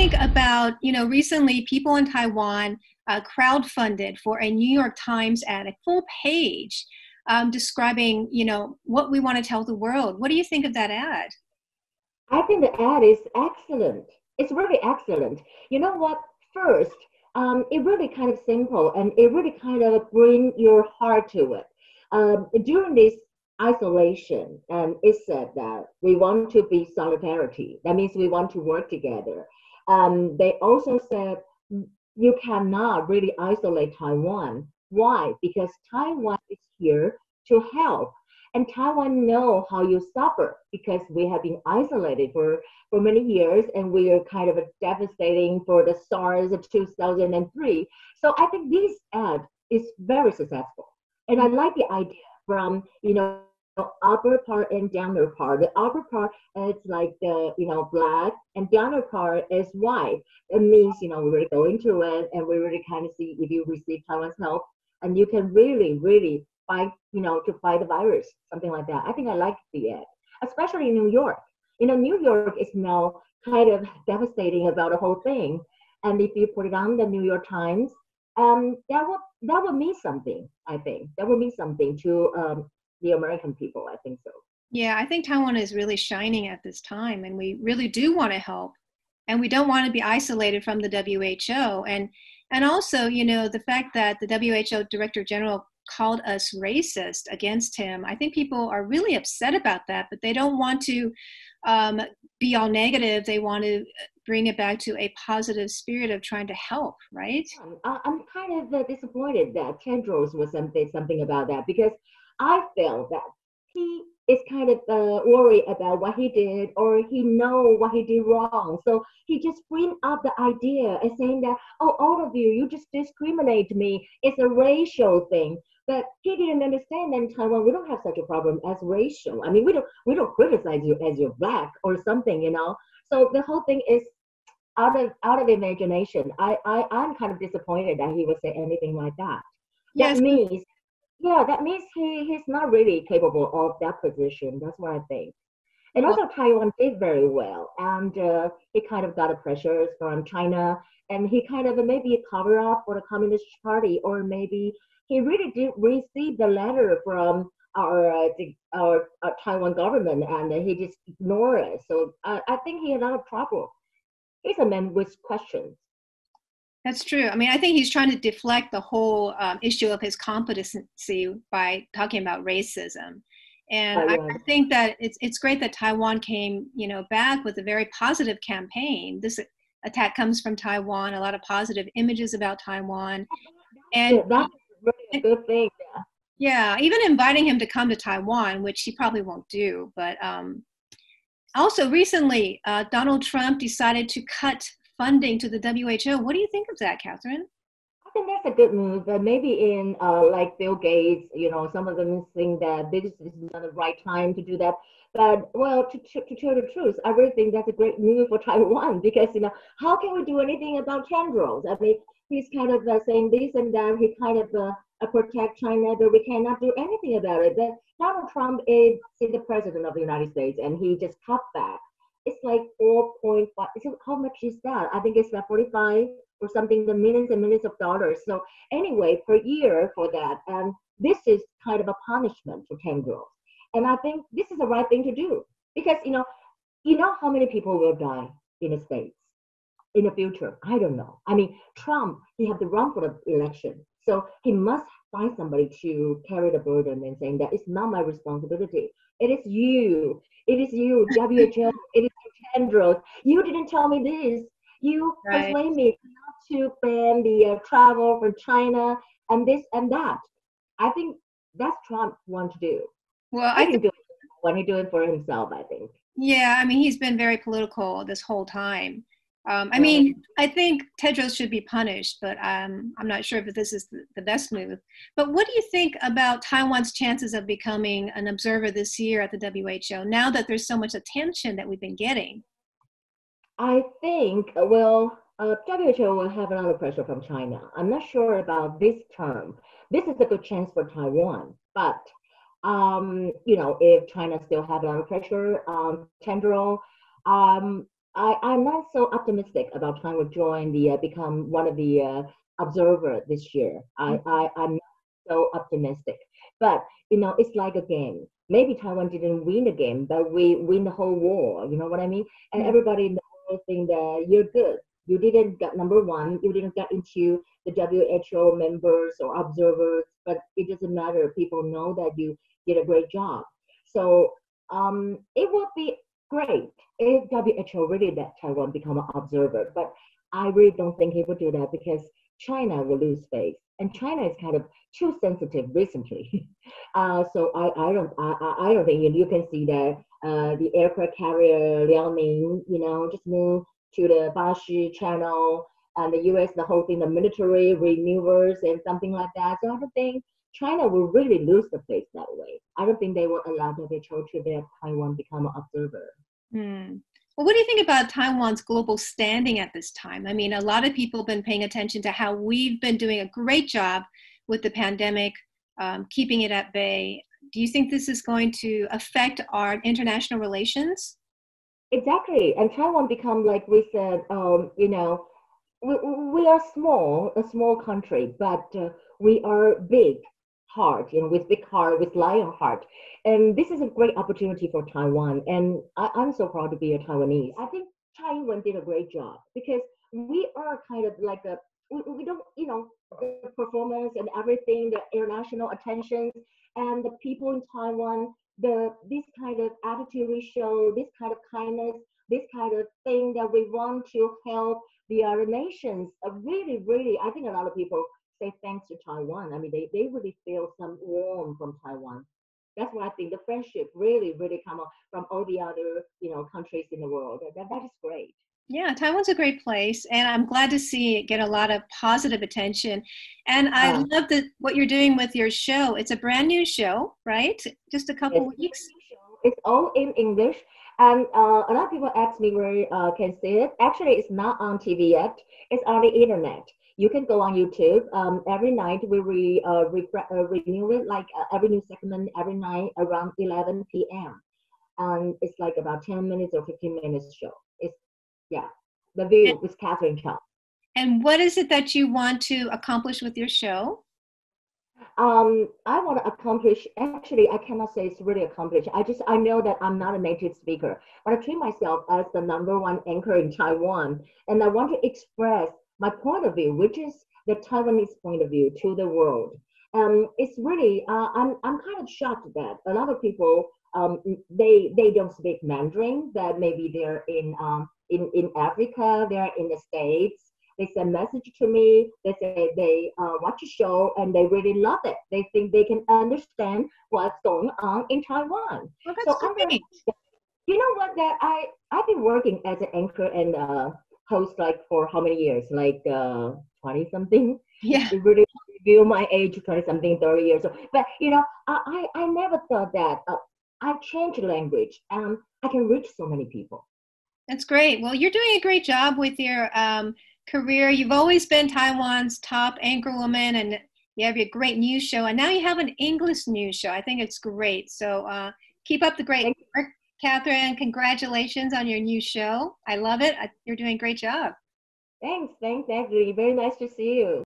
think about, recently people in Taiwan crowdfunded for a New York Times ad, a full page describing, what we want to tell the world. What do you think of that ad? I think the ad is excellent. It's really excellent. You know what? First, it really kind of simple and it really kind of bring your heart to it. During this isolation, it said that we want to be solidarity. That means we want to work together. They also said you cannot really isolate Taiwan. Why? Because Taiwan is here to help. And Taiwan know how you suffer because we have been isolated for many years and we are kind of devastating for the SARS of 2003. So I think this ad is very successful. And I like the idea from, upper part and downer part. The upper part is like the, black and downer part is white. It means, we really go into it and we really kind of see if you receive Taiwan's help and you can really, really fight, to fight the virus, something like that. I think I like the ad, especially in New York. New York is now kind of devastating about the whole thing. And if you put it on the New York Times, that would mean something, I think. That would mean something to the American people, I think so. Yeah, I think Taiwan is really shining at this time, and we really do want to help, and we don't want to be isolated from the WHO. And also, the fact that the WHO Director General called us racist against him, I think people are really upset about that, but they don't want to be all negative. They want to bring it back to a positive spirit of trying to help, right? I'm kind of disappointed that Tedros was something about that because I felt that he is kind of worried about what he did or he know what he did wrong. So he just bring up the idea and saying that, oh, all of you just discriminate me. It's a racial thing. But he didn't understand that in Taiwan we don't have such a problem as racial. I mean, we don't criticize you as you're black or something. So the whole thing is out of imagination. I'm kind of disappointed that he would say anything like that. That Yes. means that means he's not really capable of that position. That's what I think. And Well, also Taiwan did very well, and he kind of got a pressure from China, and he kind of maybe a cover up for the Communist Party, or maybe he really did receive the letter from our Taiwan government, and he just ignored it. So I think he had a lot of trouble. He's a man with questions. that's true. I mean, I think he's trying to deflect the whole issue of his competency by talking about racism. And I think that it's great that Taiwan came, back with a very positive campaign. This attack comes from Taiwan, a lot of positive images about Taiwan. And That's really a good thing. yeah, even inviting him to come to Taiwan, which he probably won't do. But also recently, Donald Trump decided to cut funding to the WHO. What do you think of that, Catherine? I think that's a good move, but maybe in like Bill Gates, some of them think that this is not the right time to do that. But well, to tell the truth, I really think that's a great move for Taiwan because how can we do anything about tendrils? I mean, he's kind of saying this and that. He kind of protect China, but we cannot do anything about it. But Donald Trump is the president of the United States, and he just cut back. It's like 4.5. How much is that? I think it's like 45 or something, the millions and millions of dollars. So anyway, per year for that. And this is kind of a punishment for tendrils. And I think this is the right thing to do because, how many people will die in the States in the future? I don't know. I mean, Trump, he had to run for the election. So he must find somebody to carry the burden and saying that it's not my responsibility. It is you. It is you, WHO. It is tendrils. You didn't tell me this. You Right. persuade me not to ban the travel from China and this and that. I think that's Trump want to do. Well, He didn't do it when he do it for himself, I think. yeah, I mean, he's been very political this whole time. I Right. mean, I think Tedros should be punished, but I'm not sure if this is the best move. But what do you think about Taiwan's chances of becoming an observer this year at the WHO, now that there's so much attention that we've been getting? I think, WHO will have a lot of pressure from China. I'm not sure about this term. This is a good chance for Taiwan, but if China still have a lot of pressure on tendril, I'm not so optimistic about Taiwan join the become one of the observer this year. I'm not so optimistic, but it's like a game. Maybe Taiwan didn't win the game, but we win the whole war. You know what I mean? And Mm. everybody in the world think that you're good. You didn't get number one. You didn't get into the WHO members or observers, but it doesn't matter. People know that you did a great job. So it would be great if WHO really let Taiwan become an observer, but I really don't think he would do that because China will lose face, and China is kind of too sensitive recently. So I don't think you can see that the aircraft carrier Liaoning, just moved to the Bashi Channel, and the U.S. the whole thing, the military renewers and something like that. So I don't think China will really lose the face that way. I don't think they will allow WHO to let Taiwan become an observer. Hmm. Well, what do you think about Taiwan's global standing at this time? I mean, a lot of people have been paying attention to how we've been doing a great job with the pandemic, keeping it at bay. Do you think this is going to affect our international relations? Exactly. And Taiwan become, like we said, we are small, a small country, but we are big heart, with big heart, with lion heart. And this is a great opportunity for Taiwan. And I'm so proud to be a Taiwanese. I think Taiwan did a great job because we are kind of like we don't, the performance and everything, the international attention, and the people in Taiwan, this kind of attitude we show, this kind of kindness, this kind of thing that we want to help the other nations. Really, really, I think a lot of people say thanks to Taiwan. I mean, they really feel some warmth from Taiwan. That's why I think the friendship really, really come up from all the other, countries in the world. That is great. Yeah, Taiwan's a great place, and I'm glad to see it get a lot of positive attention. And I Uh, love that what you're doing with your show. It's a brand new show, right? Just a Yes, couple it's a weeks. new show. It's all in English, and a lot of people ask me where can see it. Actually, it's not on TV yet. It's on the internet. You can go on YouTube. Every night we renew it, like every new segment every night around 11 p.m. And it's like about 10 minutes or 15 minutes show. It's yeah, the And view with Catherine Chang. and what is it that you want to accomplish with your show? I want to accomplish, actually, I cannot say it's really accomplished. I know that I'm not a native speaker, but I treat myself as the number one anchor in Taiwan. And I want to express my point of view, which is the Taiwanese point of view to the world. It's really, I'm kind of shocked that a lot of people, they don't speak Mandarin, that maybe they're in Africa, they're in the States, they send message to me. They say they watch a show and they really love it. They think they can understand what's going on in Taiwan. Well, that's So I'm very, great. you know what, that I've been working as an anchor and host like for how many years? Like 20 something. Yeah. It really reveal my age, 20 something, 30 years old. But I never thought that I changed language and I can reach so many people. That's great. Well, you're doing a great job with your career. You've always been Taiwan's top anchorwoman, and you have your great news show, and now you have an English news show. I think it's great. So keep up the great Thank work, Catherine. Congratulations on your new show. I love it. You're doing a great job. Thanks, Ashley. Very nice to see you.